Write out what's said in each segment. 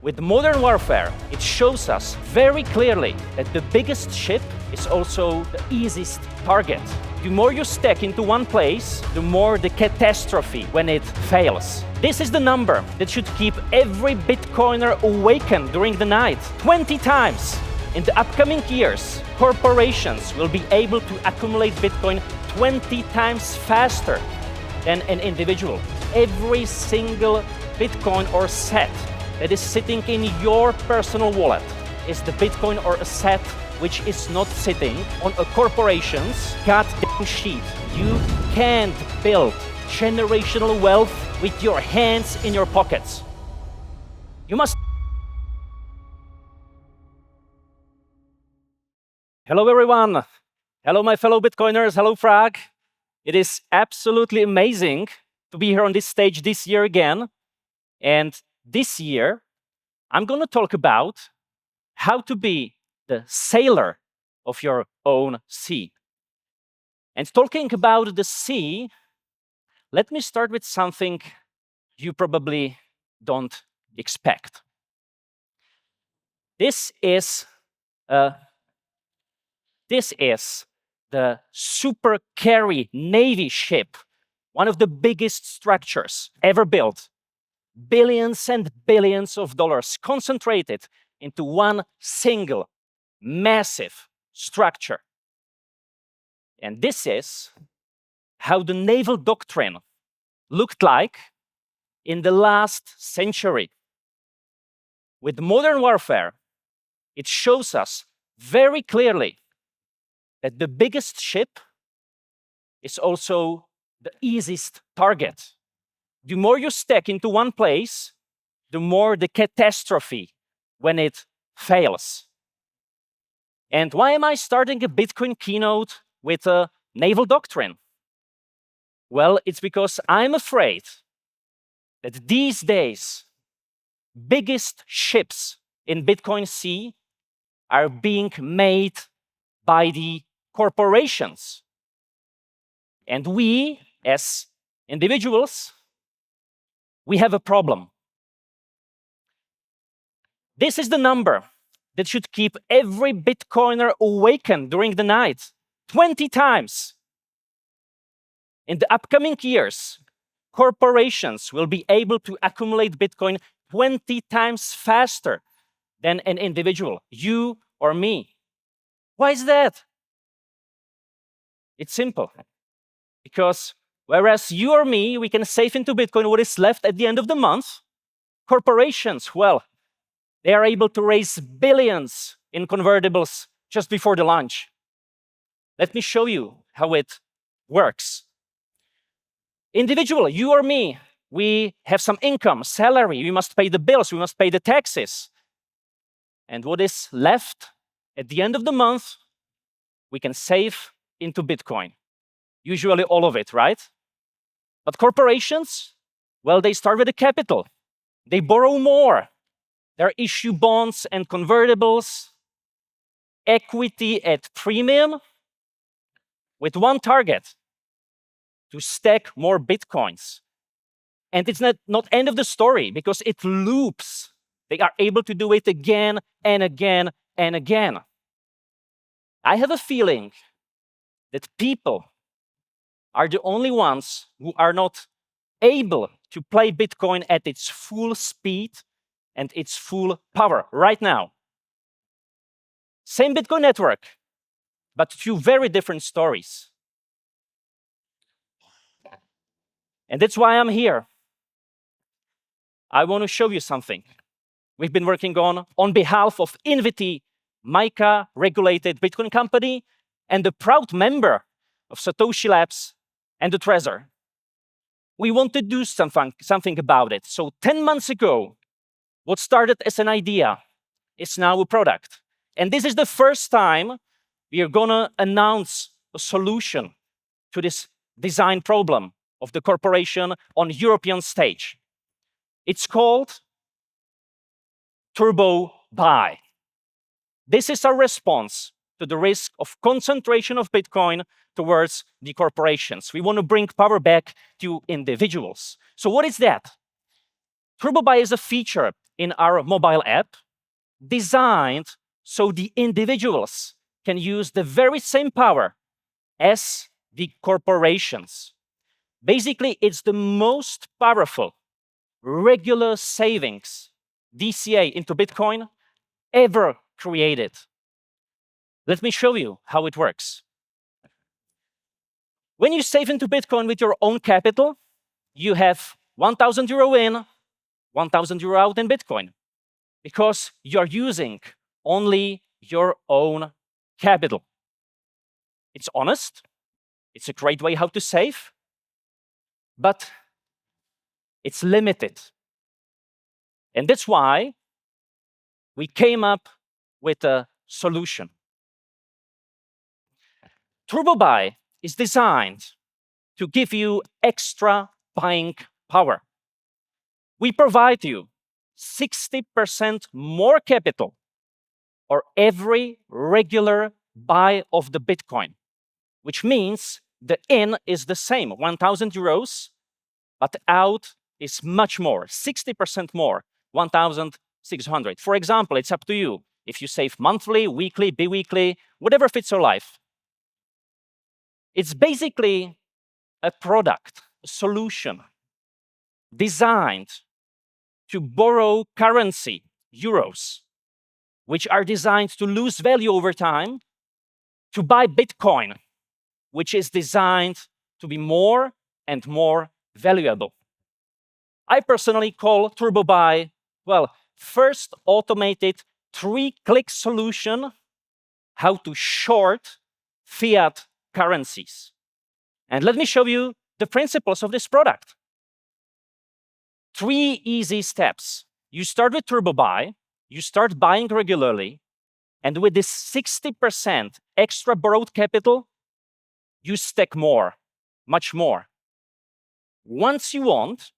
With modern warfare, it shows us very clearly that the biggest ship is also the easiest target. The more you stack into one place, the more the catastrophe when it fails. This is the number that should keep every Bitcoiner awakened during the night 20 times. In the upcoming years, corporations will be able to accumulate Bitcoin 20 times faster than an individual. Every single Bitcoin or set that is sitting in your personal wallet is the Bitcoin or asset which is not sitting on a corporation's goddamn sheet. You can't build generational wealth with your hands in your pockets. You must. Hello everyone. Hello my fellow Bitcoiners. Hello Prague. It is absolutely amazing to be here on this stage this year again. And this year, I'm going to talk about how to be the sailor of your own sea. And talking about the sea, let me start with something you probably don't expect. This is the Super Carry Navy ship, one of the biggest structures ever built. Billions and billions of dollars concentrated into one single massive structure. And this is how the naval doctrine looked like in the last century. With modern warfare, it shows us very clearly that the biggest ship is also the easiest target. The more you stack into one place, the more the catastrophe when it fails. And why am I starting a Bitcoin keynote with a naval doctrine? Well, it's because I'm afraid that these days, biggest ships in Bitcoin Sea are being made by the corporations. And we, as individuals, we have a problem. This is the number that should keep every Bitcoiner awakened during the night 20 times. In the upcoming years, corporations will be able to accumulate Bitcoin 20 times faster than an individual, you or me. Why is that? It's simple. Because whereas you or me, we can save into Bitcoin what is left at the end of the month, corporations, well, they are able to raise billions in convertibles just before the launch. Let me show you how it works. Individual, you or me, we have some income, salary, we must pay the bills, we must pay the taxes. And what is left at the end of the month, we can save into Bitcoin. Usually all of it, right? But corporations, well, they start with a capital. They borrow more. They issue bonds and convertibles, equity at premium, with one target, to stack more Bitcoins. And it's not end of the story, because it loops. They are able to do it again and again and again. I have a feeling that people are the only ones who are not able to play Bitcoin at its full speed and its full power right now. Same Bitcoin network, but two very different stories. And that's why I'm here. I want to show you something we've been working on behalf of Invity, MiCA-regulated Bitcoin company, and the proud member of Satoshi Labs and the Trezor. We want to do something about it. So 10 months ago, what started as an idea is now a product. And this is the first time we are going to announce a solution to this design problem of the corporation on European stage. It's called TurboBuy. This is a response to the risk of concentration of Bitcoin towards the corporations. We want to bring power back to individuals. So what is that? TurboBuy is a feature in our mobile app designed so the individuals can use the very same power as the corporations. Basically, it's the most powerful regular savings DCA into Bitcoin ever created. Let me show you how it works. When you save into Bitcoin with your own capital, you have 1,000 euro in, 1,000 euro out in Bitcoin, because you're using only your own capital. It's honest. It's a great way how to save, but it's limited. And that's why we came up with a solution. TurboBuy is designed to give you extra buying power. We provide you 60% more capital or every regular buy of the Bitcoin, which means the in is the same, 1,000 euros, but out is much more, 60% more, 1,600. For example, it's up to you. If you save monthly, weekly, bi-weekly, whatever fits your life. It's basically a product, a solution designed to borrow currency, euros, which are designed to lose value over time, to buy Bitcoin, which is designed to be more and more valuable. I personally call TurboBuy, well, first automated 3-click solution how to short fiat currencies. And let me show you the principles of this product. 3 easy steps. You start with TurboBuy, you start buying regularly, and with this 60% extra borrowed capital, you stack more, much more. Once you want,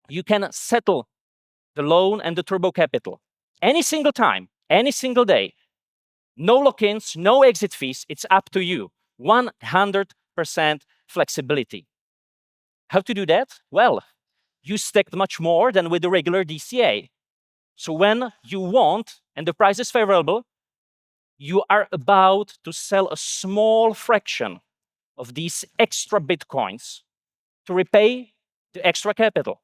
you can settle the loan and the turbo capital any single time, any single day. No lock-ins, no exit fees, it's up to you. 100% flexibility. How to do that? Well, you stacked much more than with the regular DCA. So when you want, and the price is favorable, you are about to sell a small fraction of these extra Bitcoins to repay the extra capital.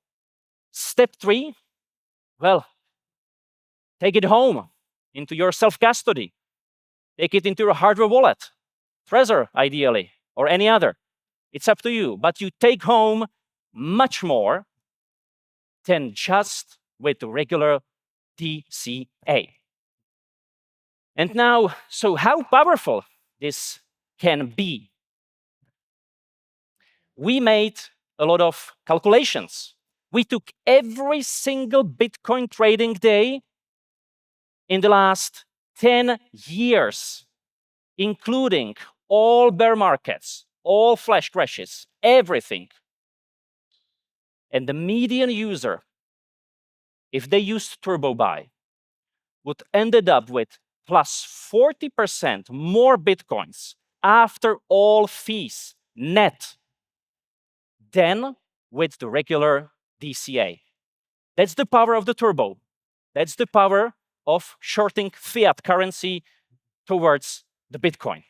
Step 3, well, take it home into your self-custody. Take it into your hardware wallet, Trezor ideally, or any other. It's up to you, but you take home much more than just with the regular DCA. And now, so how powerful this can be? We made a lot of calculations. We took every single Bitcoin trading day in the last 10 years, including all bear markets, all flash crashes, everything. And the median user, if they used TurboBuy, would ended up with plus 40% more Bitcoins after all fees net than with the regular DCA. That's the power of the turbo. That's the power of shorting fiat currency towards the Bitcoin.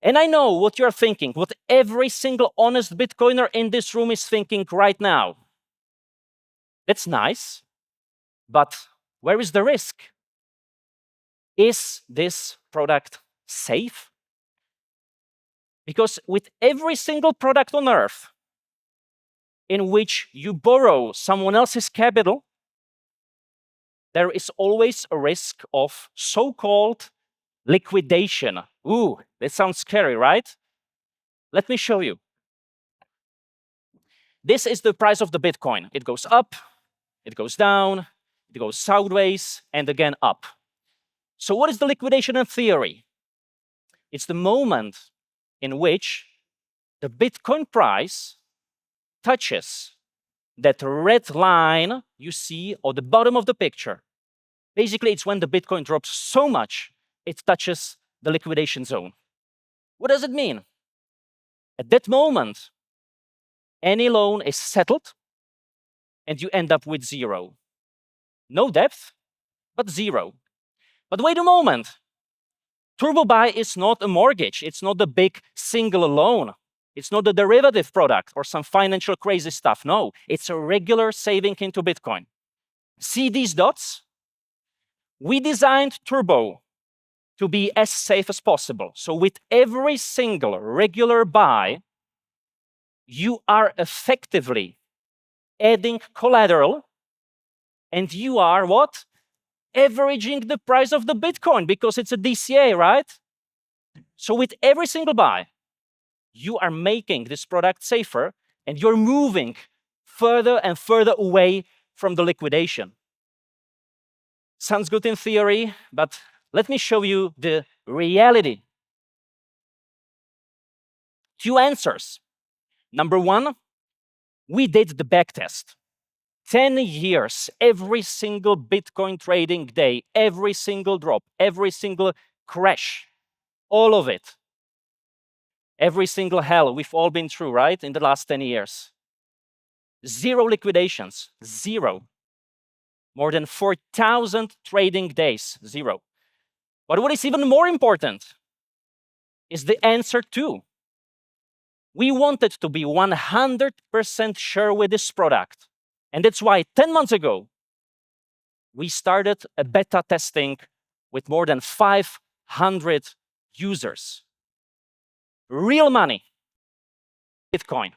And I know what you're thinking, what every single honest Bitcoiner in this room is thinking right now. That's nice, but where is the risk? Is this product safe? Because with every single product on earth in which you borrow someone else's capital, there is always a risk of so-called liquidation. Ooh, that sounds scary, right? Let me show you. This is the price of the Bitcoin. It goes up, it goes down, it goes sideways, and again up. So what is the liquidation in theory? It's the moment in which the Bitcoin price touches that red line you see at the bottom of the picture. Basically, it's when the Bitcoin drops so much, it touches the liquidation zone. What does it mean? At that moment, any loan is settled, and you end up with 0. no depth, but zero. But wait a moment. TurboBuy is not a mortgage. It's not a big single loan. It's not a derivative product or some financial crazy stuff. No, it's a regular saving into Bitcoin. See these dots? We designed Turbo to be as safe as possible. So with every single regular buy, you are effectively adding collateral, and you are what? Averaging the price of the Bitcoin because it's a DCA, right? So with every single buy, you are making this product safer, and you're moving further and further away from the liquidation. Sounds good in theory, but let me show you the reality. 2 answers. Number 1, we did the backtest. 10 years, every single Bitcoin trading day, every single drop, every single crash, all of it. Every single hell we've all been through, right, in the last 10 years. 0 liquidations, 0. More than 4,000 trading days, 0. But what is even more important is the answer 2. We wanted to be 100% sure with this product. And that's why 10 months ago, we started a beta testing with more than 500 users. Real money, Bitcoin,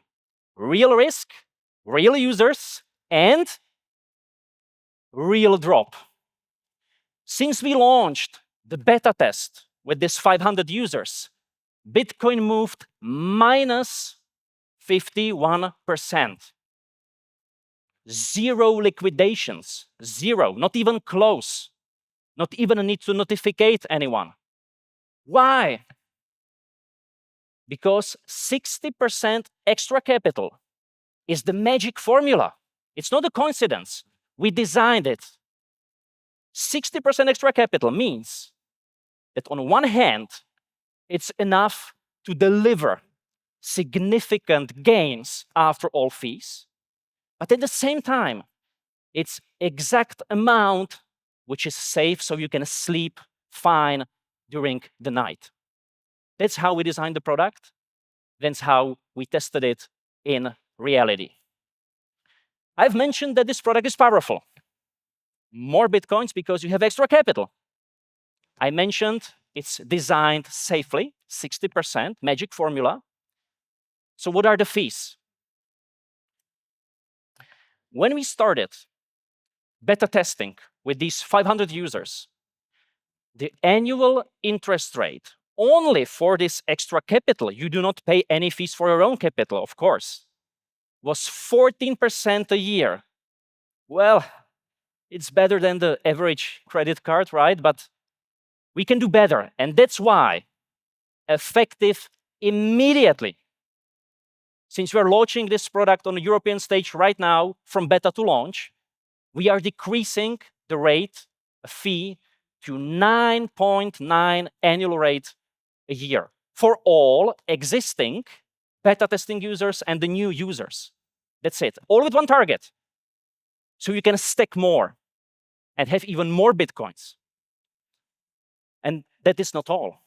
real risk, real users, and real drop. Since we launched the beta test with this 500 users, Bitcoin moved minus 51%. 0 liquidations, 0, not even close, not even a need to notify anyone. Why? Because 60% extra capital is the magic formula. It's not a coincidence. We designed it. 60% extra capital means that on one hand, it's enough to deliver significant gains after all fees. But at the same time, it's exact amount which is safe so you can sleep fine during the night. That's how we designed the product. That's how we tested it in reality. I've mentioned that this product is powerful. More Bitcoins because you have extra capital. I mentioned it's designed safely, 60%, magic formula. So what are the fees? When we started beta testing with these 500 users, the annual interest rate only for this extra capital, you do not pay any fees for your own capital, of course, was 14% a year. Well, it's better than the average credit card, right? But we can do better. And that's why, effective immediately, since we are launching this product on the European stage right now, from beta to launch, we are decreasing the rate, a fee, to 9.9 annual rate a year for all existing beta testing users and the new users. That's it. All with one target. So you can stack more and have even more Bitcoins. And that is not all.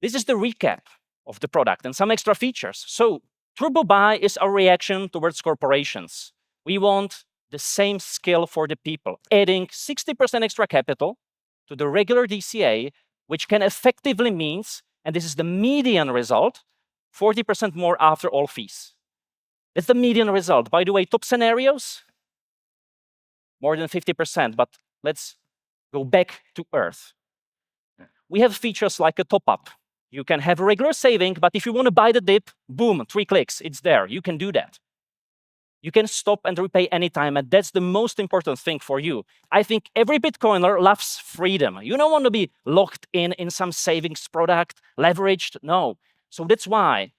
This is the recap of the product and some extra features. So TurboBuy is our reaction towards corporations. We want the same skill for the people, adding 60% extra capital to the regular DCA, which can effectively means, and this is the median result, 40% more after all fees. That's the median result. By the way, top scenarios, more than 50%, but let's go back to earth. We have features like a top-up. You can have a regular saving, but if you want to buy the dip, boom, 3 clicks, it's there. You can do that. You can stop and repay anytime, and that's the most important thing for you. I think every Bitcoiner loves freedom. You don't want to be locked in some savings product, leveraged, no. So that's why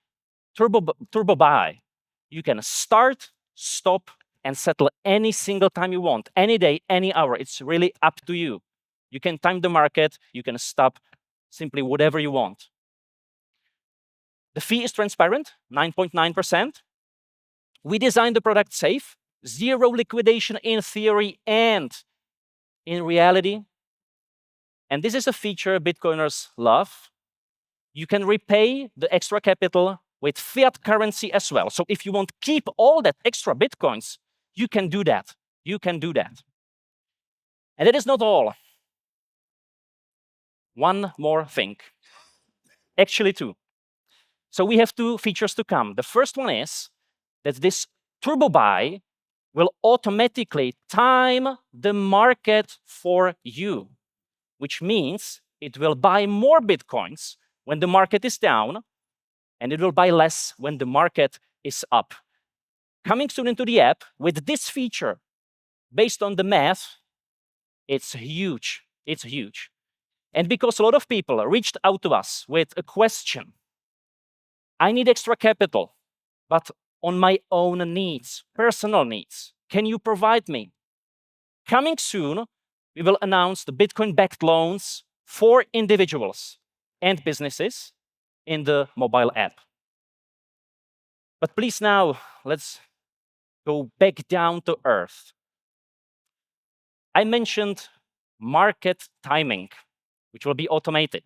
TurboBuy, you can start, stop, and settle any single time you want, any day, any hour. It's really up to you. You can time the market, you can stop simply whatever you want. The fee is transparent, 9.9%. We designed the product safe, zero liquidation in theory and in reality. And this is a feature Bitcoiners love. You can repay the extra capital with fiat currency as well. So if you want to keep all that extra Bitcoins, you can do that. You can do that. And that is not all. One more thing. Actually, two. So we have two features to come. The first one is that this TurboBuy will automatically time the market for you, which means it will buy more Bitcoins when the market is down, and it will buy less when the market is up. Coming soon into the app, with this feature, based on the math, it's huge. It's huge. And because a lot of people reached out to us with a question, I need extra capital, but on my own needs, personal needs. Can you provide me? Coming soon, we will announce the Bitcoin-backed loans for individuals and businesses in the mobile app. But please now, let's go back down to earth. I mentioned market timing, which will be automated.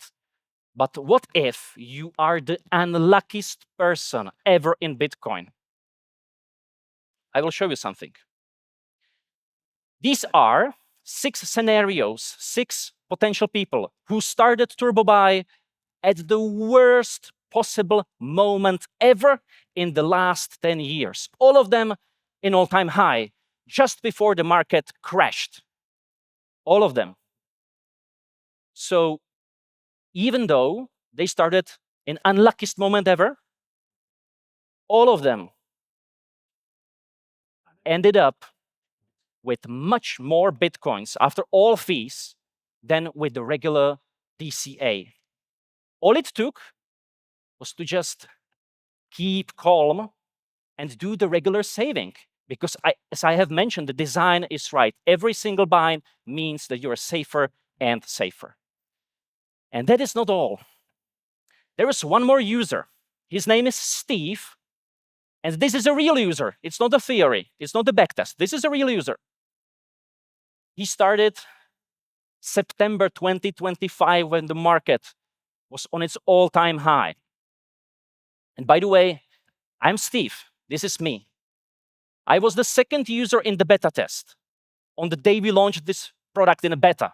But what if you are the unluckiest person ever in Bitcoin? I will show you something. These are 6 scenarios, 6 potential people who started TurboBuy at the worst possible moment ever in the last 10 years. All of them in all-time high, just before the market crashed. All of them. So even though they started in unluckiest moment ever, all of them ended up with much more Bitcoins after all fees than with the regular DCA. All it took was to just keep calm and do the regular saving. Because as I have mentioned, the design is right. Every single buy means that you're safer and safer. And that is not all. There is one more user. His name is Steve. And this is a real user. It's not a theory. It's not a backtest. This is a real user. He started September 2025 when the market was on its all-time high. And by the way, I'm Steve. This is me. I was the second user in the beta test on the day we launched this product in a beta.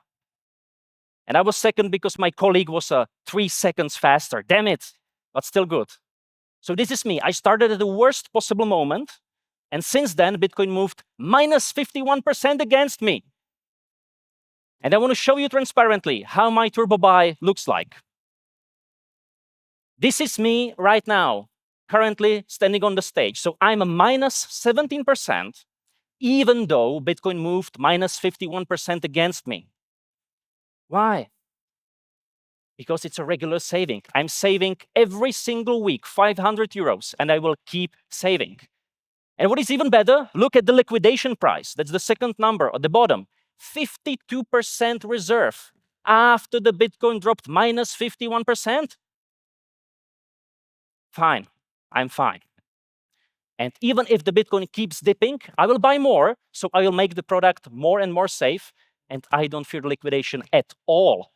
And I was second because my colleague was 3 seconds faster. Damn it, but still good. So this is me. I started at the worst possible moment. And since then, Bitcoin moved minus 51% against me. And I want to show you transparently how my TurboBuy looks like. This is me right now, currently standing on the stage. So I'm a minus 17%, even though Bitcoin moved minus 51% against me. Why? Because it's a regular saving. I'm saving every single week 500 euros, and I will keep saving. And what is even better, look at the liquidation price. That's the second number at the bottom. 52% reserve after the Bitcoin dropped minus 51%. Fine, I'm fine. And even if the Bitcoin keeps dipping, I will buy more, so I will make the product more and more safe, and I don't fear liquidation at all.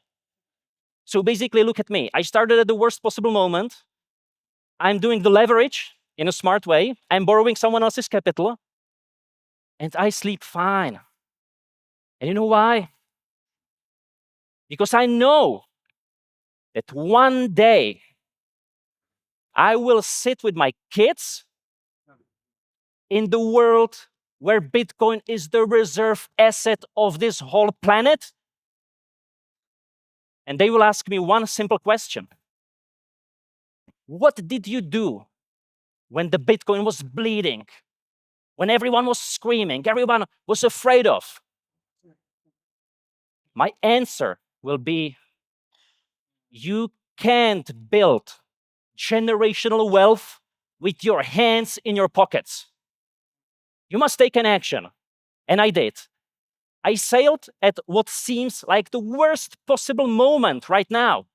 So basically, look at me. I started at the worst possible moment. I'm doing the leverage in a smart way. I'm borrowing someone else's capital, and I sleep fine. And you know why? Because I know that one day I will sit with my kids in the world where Bitcoin is the reserve asset of this whole planet. And they will ask me one simple question. What did you do when the Bitcoin was bleeding? When everyone was screaming, everyone was afraid of? My answer will be, you can't build generational wealth with your hands in your pockets. You must take an action. And I did. I sailed at what seems like the worst possible moment right now.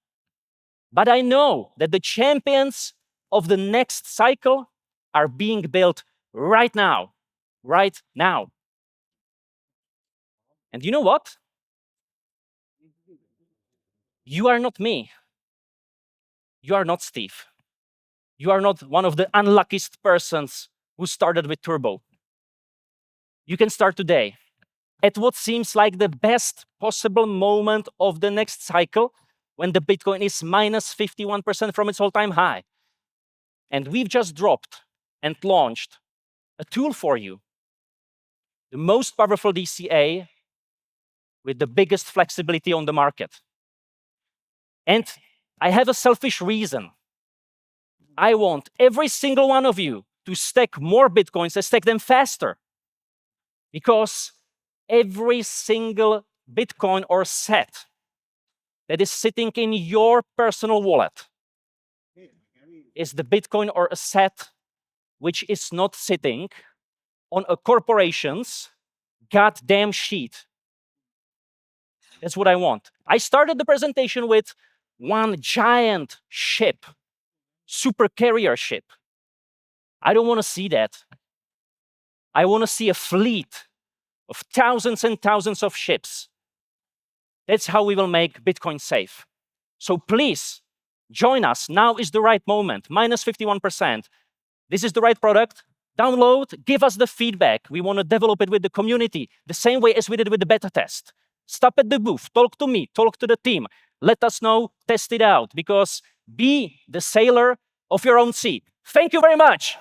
But I know that the champions of the next cycle are being built right now. right now. And you know what? You are not me. You are not Steve. You are not one of the unluckiest persons who started with Turbo. You can start today at what seems like the best possible moment of the next cycle, when the Bitcoin is minus 51% from its all-time high. And we've just dropped and launched a tool for you, the most powerful DCA with the biggest flexibility on the market. And I have a selfish reason. I want every single one of you to stack more Bitcoins and stack them faster. Because every single Bitcoin or set that is sitting in your personal wallet is the Bitcoin or a set which is not sitting on a corporation's goddamn sheet. That's what I want. I started the presentation with one giant ship, super carrier ship. I don't want to see that. I want to see a fleet of thousands and thousands of ships. That's how we will make Bitcoin safe. So please, join us. Now is the right moment. Minus 51%. This is the right product. Download, give us the feedback. We want to develop it with the community, the same way as we did with the beta test. Stop at the booth, talk to me, talk to the team. Let us know, test it out, because be the sailor of your own sea. Thank you very much.